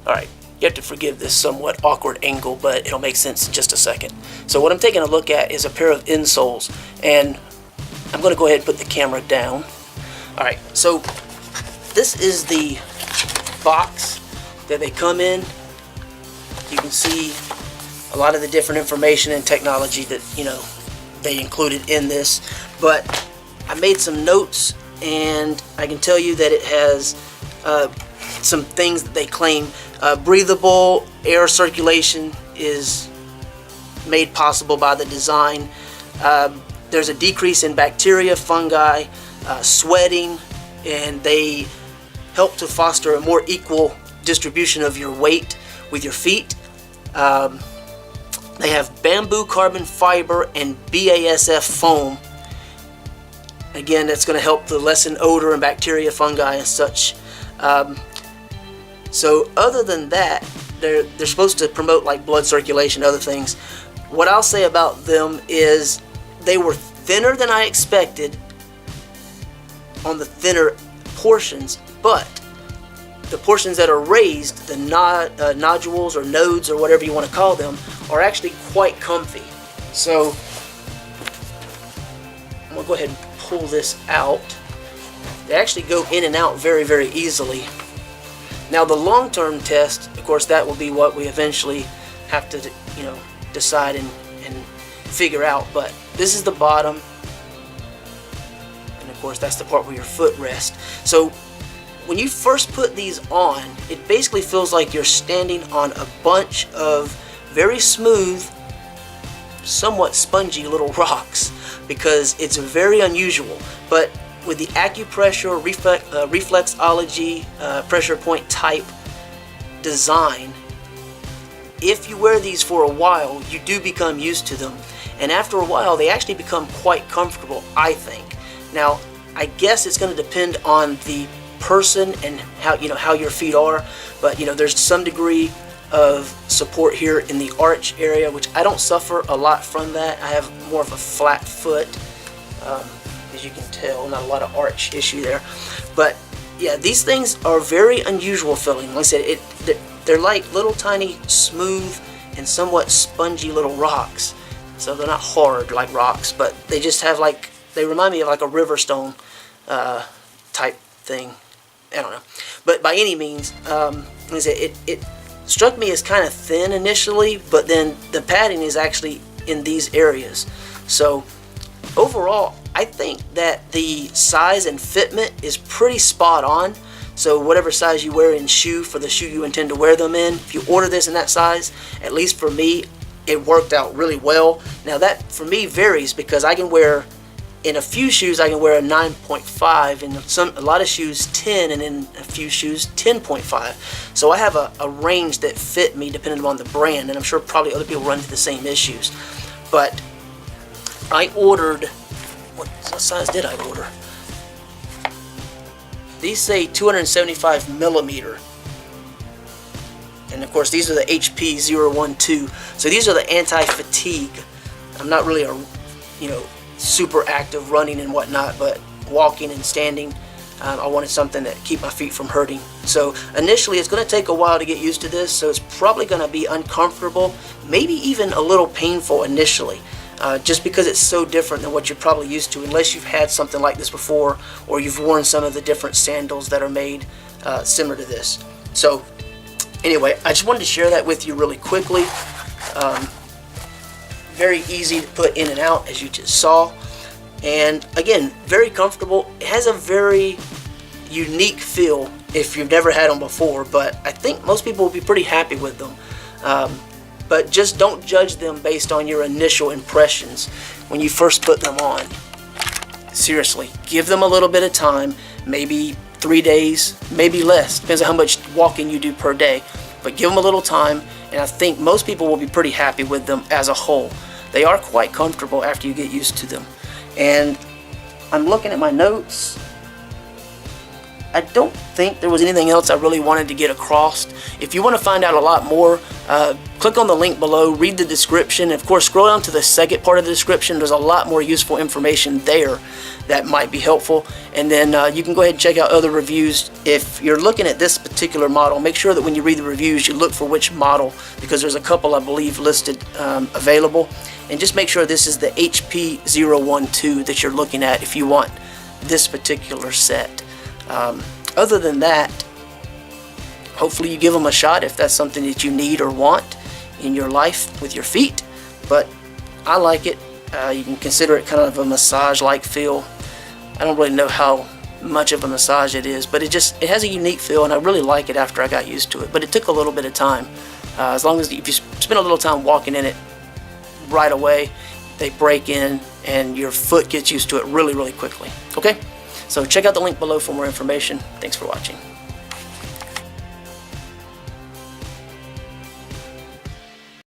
Alright, you have to forgive this somewhat awkward angle, but it'll make sense in just a second. So what I'm taking a look at is a pair of insoles, and I'm going to go ahead and put the camera down. Alright, so this is the box that they come in. You can see a lot of the different information and technology that, you know, they included in this, but I made some notes, and I can tell you that it has some things that they claim. Breathable air circulation is made possible by the design. There's a decrease in bacteria, fungi, sweating, and they help to foster a more equal distribution of your weight with your feet. They have bamboo carbon fiber and BASF foam. Again, that's going to help to lessen odor and bacteria, fungi, and such. So other than that, they're supposed to promote like blood circulation, other things. What I'll say about them is they were thinner than I expected on the thinner portions, but the portions that are raised, the nodules or nodes or whatever you want to call them, are actually quite comfy. So I'm going to go ahead and pull this out. They actually go in and out very, very easily. Now the long-term test, of course, that will be what we eventually have to, you know, decide and figure out. But this is the bottom, and of course that's the part where your foot rests. So when you first put these on, it basically feels like you're standing on a bunch of very smooth, somewhat spongy little rocks, because it's very unusual. But with the acupressure, reflexology, pressure point type design, if you wear these for a while, you do become used to them, and after a while they actually become quite comfortable, I think. Now I guess it's going to depend on the person and how your feet are, but there's some degree of support here in the arch area, which I don't suffer a lot from that. I have more of a flat foot, as you can tell, not a lot of arch issue there. But yeah, these things are very unusual feeling. Like I said, they're like little tiny smooth and somewhat spongy little rocks. So they're not hard like rocks, but they just have they remind me of like a river stone type thing. I don't know, but by any means, like I said, it struck me as kind of thin initially, but then the padding is actually in these areas. So overall, I think that the size and fitment is pretty spot on. So whatever size you wear in shoe, for the shoe you intend to wear them in, if you order this in that size, at least for me, it worked out really well. Now that for me varies, because I can wear, in a few shoes I can wear a 9.5, in a lot of shoes 10, and in a few shoes 10.5. So I have a range that fit me depending on the brand, and I'm sure probably other people run into the same issues. But I ordered, what size did I order? These say 275 millimeter, and of course these are the HP 012. So these are the anti-fatigue. I'm not really a super active running and whatnot, but walking and standing, I wanted something that keep my feet from hurting. So initially it's going to take a while to get used to this, so it's probably going to be uncomfortable, maybe even a little painful initially, just because it's so different than what you're probably used to, unless you've had something like this before, or you've worn some of the different sandals that are made similar to this. So anyway, I just wanted to share that with you really quickly. Very easy to put in and out, as you just saw, and again, very comfortable. It has a very unique feel if you've never had them before, but I think most people will be pretty happy with them. But just don't judge them based on your initial impressions when you first put them on. Seriously, give them a little bit of time, maybe 3 days, maybe less, depends on how much walking you do per day, but give them a little time, and I think most people will be pretty happy with them as a whole. They are quite comfortable after you get used to them. And I'm looking at my notes. I don't think there was anything else I really wanted to get across. If you want to find out a lot more, click on the link below, read the description. Of course, scroll down to the second part of the description. There's a lot more useful information there that might be helpful. And then you can go ahead and check out other reviews. If you're looking at this particular model, make sure that when you read the reviews, you look for which model, because there's a couple, I believe, listed available. And just make sure this is the HP012 that you're looking at if you want this particular set. Other than that, hopefully you give them a shot if that's something that you need or want in your life with your feet. But I like it. You can consider it kind of a massage-like feel. I don't really know how much of a massage it is, but it has a unique feel, and I really like it after I got used to it. But it took a little bit of time. As long as if you spend a little time walking in it right away, they break in and your foot gets used to it really, really quickly. Okay? So check out the link below for more information. Thanks for watching.